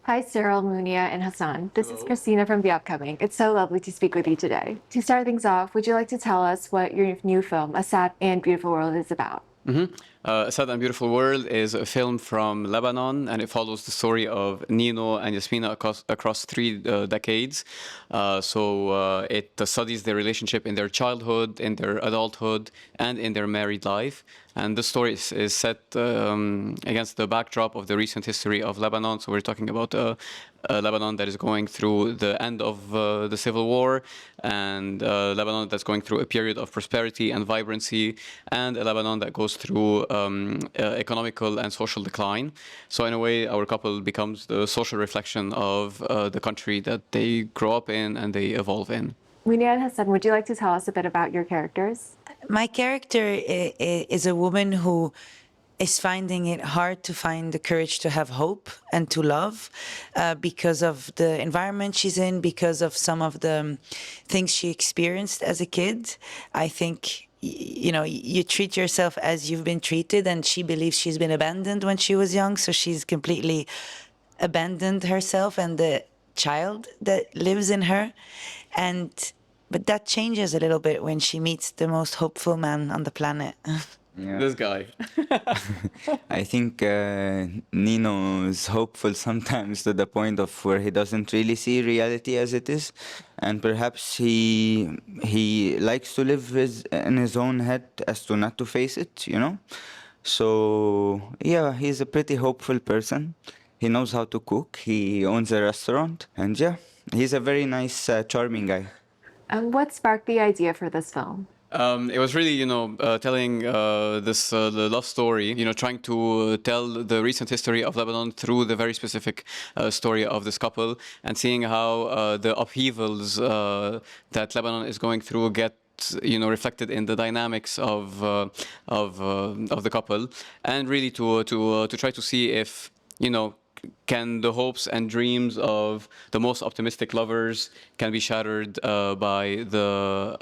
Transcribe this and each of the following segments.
Hi, Cyril, Mounia, and Hassan. This is Hello. Christina from The Upcoming. It's so lovely to speak with you today. To start things off, would you like to tell us what your new film, A Sad and Beautiful World, is about? A Sad and Beautiful World is a film from Lebanon, and it follows the story of Nino and Yasmina across three decades. It studies their relationship in their childhood, in their adulthood, and in their married life. And the story is set against the backdrop of the recent history of Lebanon. So we're talking about Lebanon that is going through the end of the civil war, and Lebanon that's going through a period of prosperity and vibrancy, and a Lebanon that goes through economical and social decline. So in a way, our couple becomes the social reflection of the country that they grow up in and they evolve in. Mounia and Hassan, would you like to tell us a bit about your characters? My character is a woman who is finding it hard to find the courage to have hope and to love because of the environment she's in, because of some of the things she experienced as a kid. I think, you know, you treat yourself as you've been treated, and she believes she's been abandoned when she was young, so she's completely abandoned herself and the child that lives in her. But that changes a little bit when she meets the most hopeful man on the planet. Yeah. This guy. I think Nino is hopeful sometimes to the point of where he doesn't really see reality as it is, and perhaps he likes to live in his own head as to not to face it, you know. So yeah, he's a pretty hopeful person. He knows how to cook. He owns a restaurant, and yeah, he's a very nice, charming guy. What sparked the idea for this film? It was really, telling the love story, trying to tell the recent history of Lebanon through the very specific story of this couple, and seeing how the upheavals that Lebanon is going through get reflected in the dynamics of the couple, and really to try to see if can the hopes and dreams of the most optimistic lovers can be shattered by the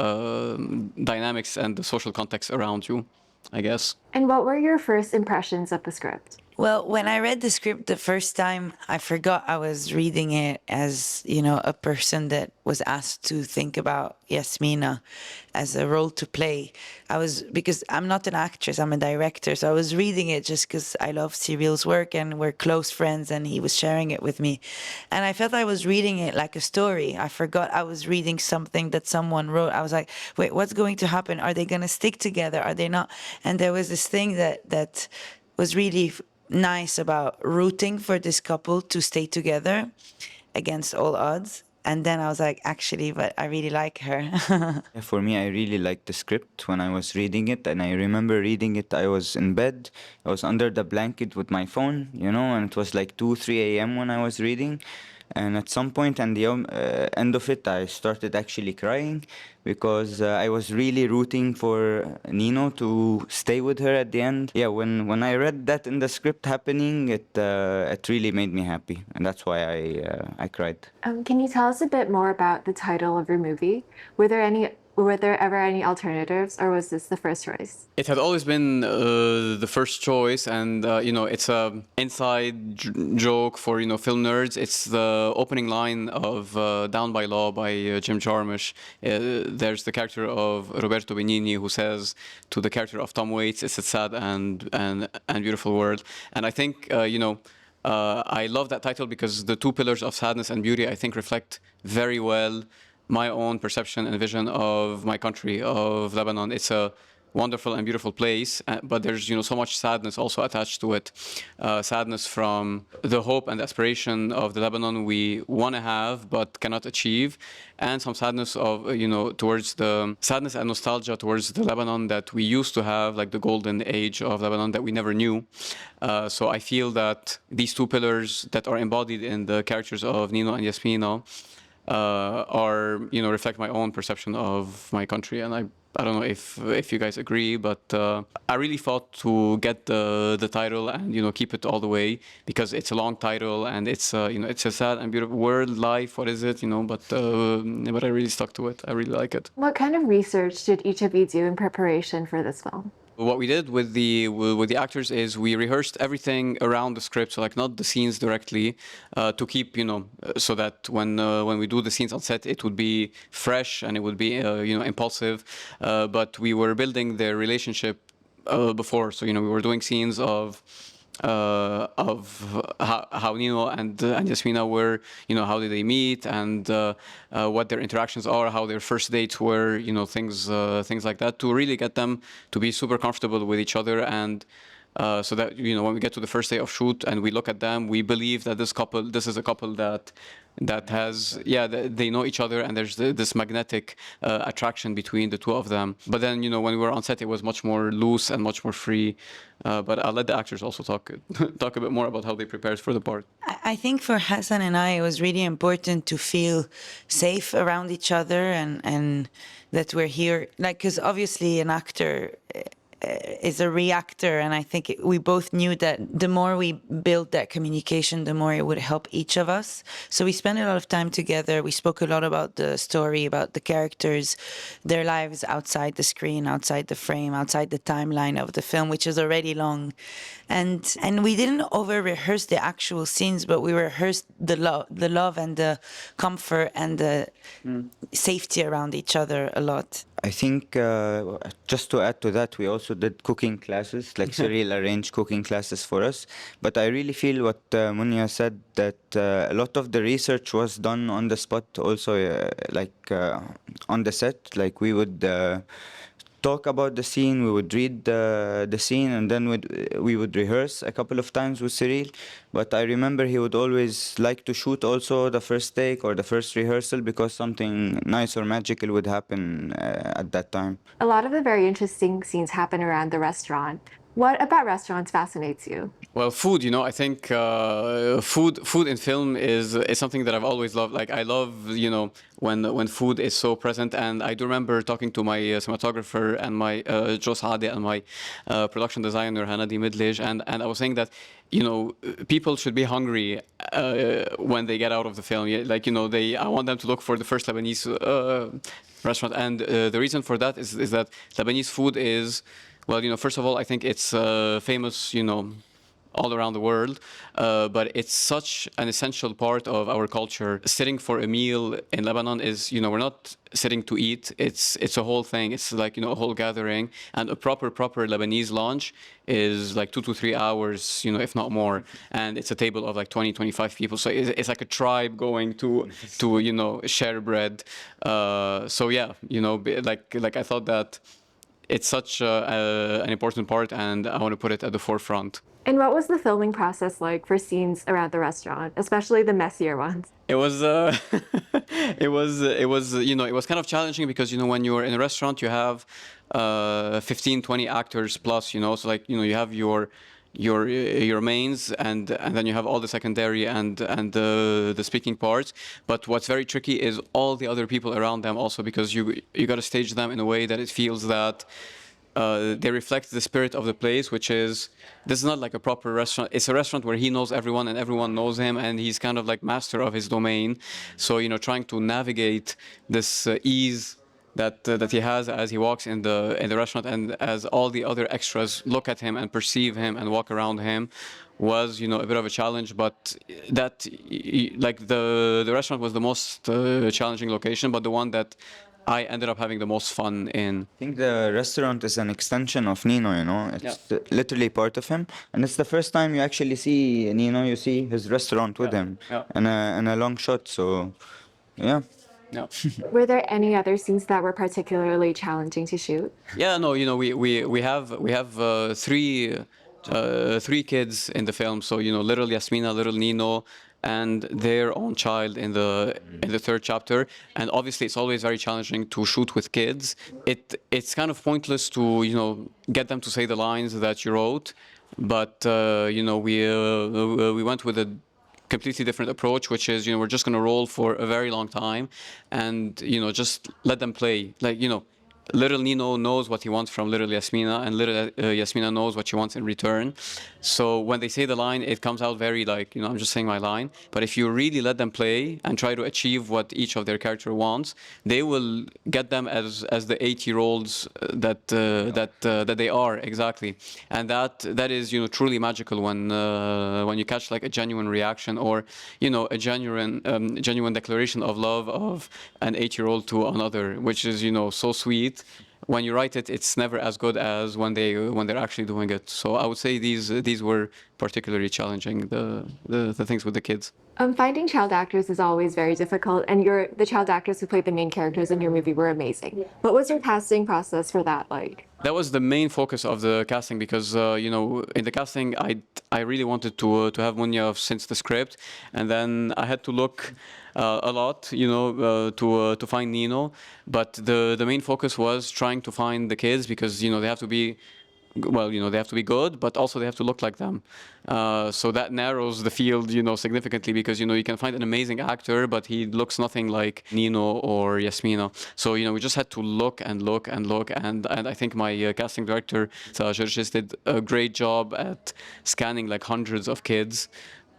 dynamics and the social context around you, I guess. And what were your first impressions of the script? Well, when I read the script the first time, I forgot I was reading it as, you know, a person that was asked to think about Yasmina as a role to play. Because I'm not an actress, I'm a director. So I was reading it just because I love Cyril's work and we're close friends and he was sharing it with me. And I felt I was reading it like a story. I forgot I was reading something that someone wrote. I was like, wait, what's going to happen? Are they going to stick together? Are they not? And there was this thing that was really nice about rooting for this couple to stay together against all odds. And then I was like, actually, but I really like her. Yeah, for me, I really liked the script when I was reading it, and I remember reading it. I was in bed, I was under the blanket with my phone, you know, and it was like 2, 3 a.m. when I was reading. And at some point, at the end of it, I started actually crying because I was really rooting for Nino to stay with her at the end. Yeah, when I read that in the script happening, it really made me happy, and that's why I cried. Can you tell us a bit more about the title of your movie? Were there ever any alternatives, or was this the first choice? It had always been the first choice, and it's a inside joke for film nerds. It's the opening line of Down by Law by Jim Jarmusch. There's the character of Roberto Benigni who says to the character of Tom Waits, "It's a sad and beautiful world." And I think I love that title because the two pillars of sadness and beauty, I think, reflect very well my own perception and vision of my country, of Lebanon. It's a wonderful and beautiful place, but there's so much sadness also attached to it. Sadness from the hope and aspiration of the Lebanon we want to have but cannot achieve, and some sadness of towards the sadness and nostalgia towards the Lebanon that we used to have, like the golden age of Lebanon that we never knew. So I feel that these two pillars that are embodied in the characters of Nino and Yasmina are reflect my own perception of my country, and I don't know if you guys agree, but I really fought to get the title and keep it all the way because it's a long title and it's it's a sad and beautiful world, life, what is it, but I really stuck to it. I really like it. What kind of research did each of you do in preparation for this film? What we did with the actors is we rehearsed everything around the script, so like not the scenes directly, to keep so that when we do the scenes on set, it would be fresh and it would be impulsive. But we were building their relationship before, so we were doing scenes of how Nino and Yasmina were, how did they meet, and what their interactions are, how their first dates were, things like that, to really get them to be super comfortable with each other, and so that when we get to the first day of shoot and we look at them, we believe that this is a couple that has they know each other, and there's this magnetic attraction between the two of them. But then when we were on set, it was much more loose and much more free. But I'll let the actors also talk a bit more about how they prepared for the part. I think for Hassan and I, it was really important to feel safe around each other, and that we're here, like, because obviously an actor is a reactor, and I think we both knew that the more we build that communication, the more it would help each of us. So we spent a lot of time together. We spoke a lot about the story, about the characters, their lives outside the screen, outside the frame, outside the timeline of the film, which is already long. And we didn't over-rehearse the actual scenes, but we rehearsed the love and the comfort and the safety around each other a lot. I think just to add to that, we also did cooking classes, like Cyril arranged cooking classes for us. But I really feel what Mounia said, that a lot of the research was done on the spot, also on the set. Like we would talk about the scene, we would read the scene, and then we would rehearse a couple of times with Cyril. But I remember he would always like to shoot also the first take or the first rehearsal, because something nice or magical would happen at that time. A lot of the very interesting scenes happen around the restaurant. What about restaurants fascinates you? Well, food, I think food in film is something that I've always loved. Like I love, when food is so present. And I do remember talking to my cinematographer and my Joe Saade and my production designer Hanadi Midlej, and I was saying that people should be hungry when they get out of the film. Like I want them to look for the first Lebanese restaurant, and the reason for that is that Lebanese food is, well, first of all, I think it's famous, all around the world, but it's such an essential part of our culture. Sitting for a meal in Lebanon is, we're not sitting to eat. It's a whole thing. It's like, a whole gathering, and a proper Lebanese lunch is like 2 to 3 hours, if not more. And it's a table of like 20, 25 people. So it's like a tribe going to share bread. So yeah, like I thought that it's such an important part, and I want to put it at the forefront. And what was the filming process like for scenes around the restaurant, especially the messier ones? It was it was kind of challenging, because when you're in a restaurant, you have 15, 20 actors plus, so like you have your mains, and then you have all the secondary and the speaking parts. But what's very tricky is all the other people around them also, because you got to stage them in a way that it feels that they reflect the spirit of the place, which is, this is not like a proper restaurant. It's a restaurant where he knows everyone and everyone knows him, and he's kind of like master of his domain. So trying to navigate this ease that he has as he walks in the restaurant, and as all the other extras look at him and perceive him and walk around him, was a bit of a challenge. But that, like, the restaurant was the most challenging location, but the one that I ended up having the most fun in. I think the restaurant is an extension of Nino, It's literally part of him. And it's the first time you actually see Nino, you see his restaurant with him. And a long shot, so yeah. Yeah. Were there any other scenes that were particularly challenging to shoot? Yeah, no, we have three kids in the film. So little Yasmina, little Nino, and their own child in the third chapter. And obviously, it's always very challenging to shoot with kids. It's kind of pointless to get them to say the lines that you wrote, but we went with a completely different approach, which is we're just going to roll for a very long time, and just let them play. little Nino knows what he wants from little Yasmina, and little Yasmina knows what she wants in return. So when they say the line, it comes out very like, I'm just saying my line. But if you really let them play and try to achieve what each of their character wants, they will get them as the 8-year-olds that they are, exactly. And that is truly magical when you catch like a genuine reaction, or a genuine declaration of love of an 8-year-old to another, which is so sweet. When you write it, it's never as good as when they're actually doing it. So I would say these were particularly challenging, the things with the kids. Finding child actors is always very difficult, and the child actors who played the main characters in your movie were amazing. What was your casting process for that like? That was the main focus of the casting, because in the casting I really wanted to have Mounia since the script, and then I had to look a lot to find Nino, but the main focus was trying to find the kids, because they have to be they have to be good, but also they have to look like them. So that narrows the field, significantly, because you can find an amazing actor, but he looks nothing like Nino or Yasmina. So we just had to look and look and look, and I think my casting director Georges did a great job at scanning like hundreds of kids.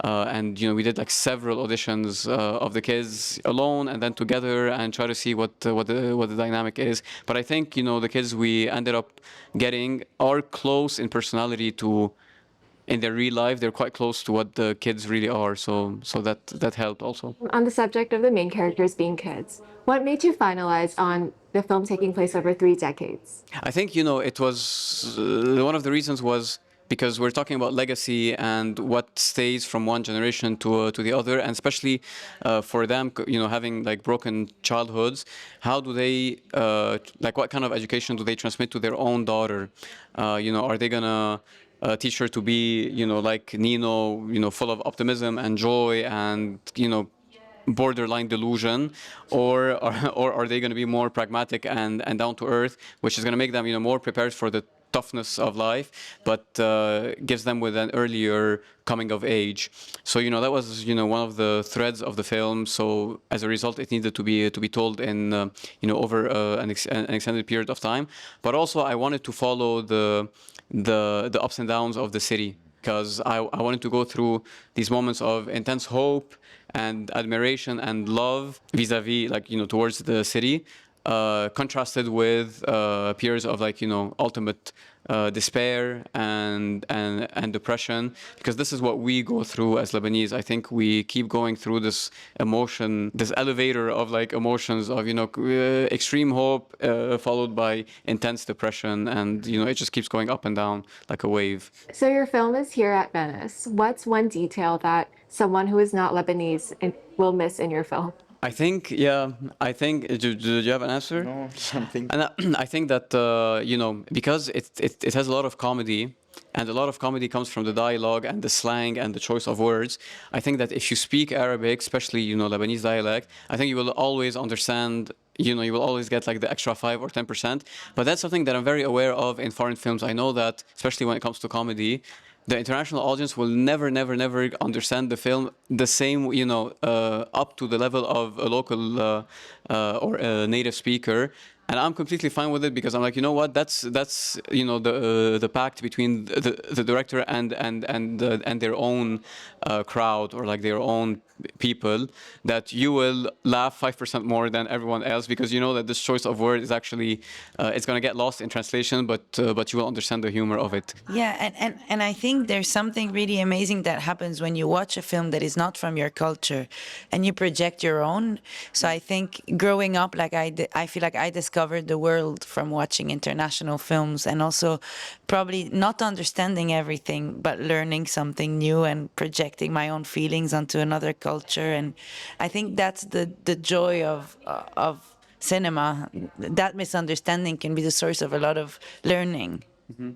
And we did like several auditions of the kids alone and then together, and try to see what the dynamic is. But I think the kids we ended up getting are close in personality to, in their real life, they're quite close to what the kids really are. So that helped also. On the subject of the main characters being kids, what made you finalize on the film taking place over 3 decades? I think it was one of the reasons was because we're talking about legacy and what stays from one generation to the other, and especially for them, having like broken childhoods, how do they like what kind of education do they transmit to their own daughter? Are they gonna teach her to be like Nino, full of optimism and joy and borderline delusion, or are they going to be more pragmatic and down to earth, which is going to make them more prepared for the toughness of life, but gives them with an earlier coming of age. So that was one of the threads of the film. So as a result, it needed to be told in over an extended period of time. But also I wanted to follow the ups and downs of the city, because I wanted to go through these moments of intense hope and admiration and love vis-a-vis, like towards the city, contrasted with periods of like ultimate despair and depression, because this is what we go through as Lebanese. I think we keep going through this emotion, this elevator of like emotions of extreme hope followed by intense depression, and it just keeps going up and down like a wave. So your film is here at Venice. What's one detail that someone who is not Lebanese will miss in your film? I think, do you have an answer? No, something. And I think that, because it has a lot of comedy, and a lot of comedy comes from the dialogue and the slang and the choice of words. I think that if you speak Arabic, especially, Lebanese dialect, I think you will always understand, you will always get like the extra 5 or 10%. But that's something that I'm very aware of in foreign films. I know that, especially when it comes to comedy, the international audience will never understand the film the same, up to the level of a local or a native speaker. And I'm completely fine with it, because I'm like, what? That's the pact between the director and their own crowd, or like their own people, that you will laugh 5% more than everyone else, because you know that this choice of word is actually it's going to get lost in translation, but you will understand the humor of it. Yeah, and I think there's something really amazing that happens when you watch a film that is not from your culture and you project your own. So I think growing up, like I feel like I discovered the world from watching international films, and also probably not understanding everything, but learning something new and projecting my own feelings onto another culture. And I think that's the joy of cinema. That misunderstanding can be the source of a lot of learning. Mm-hmm.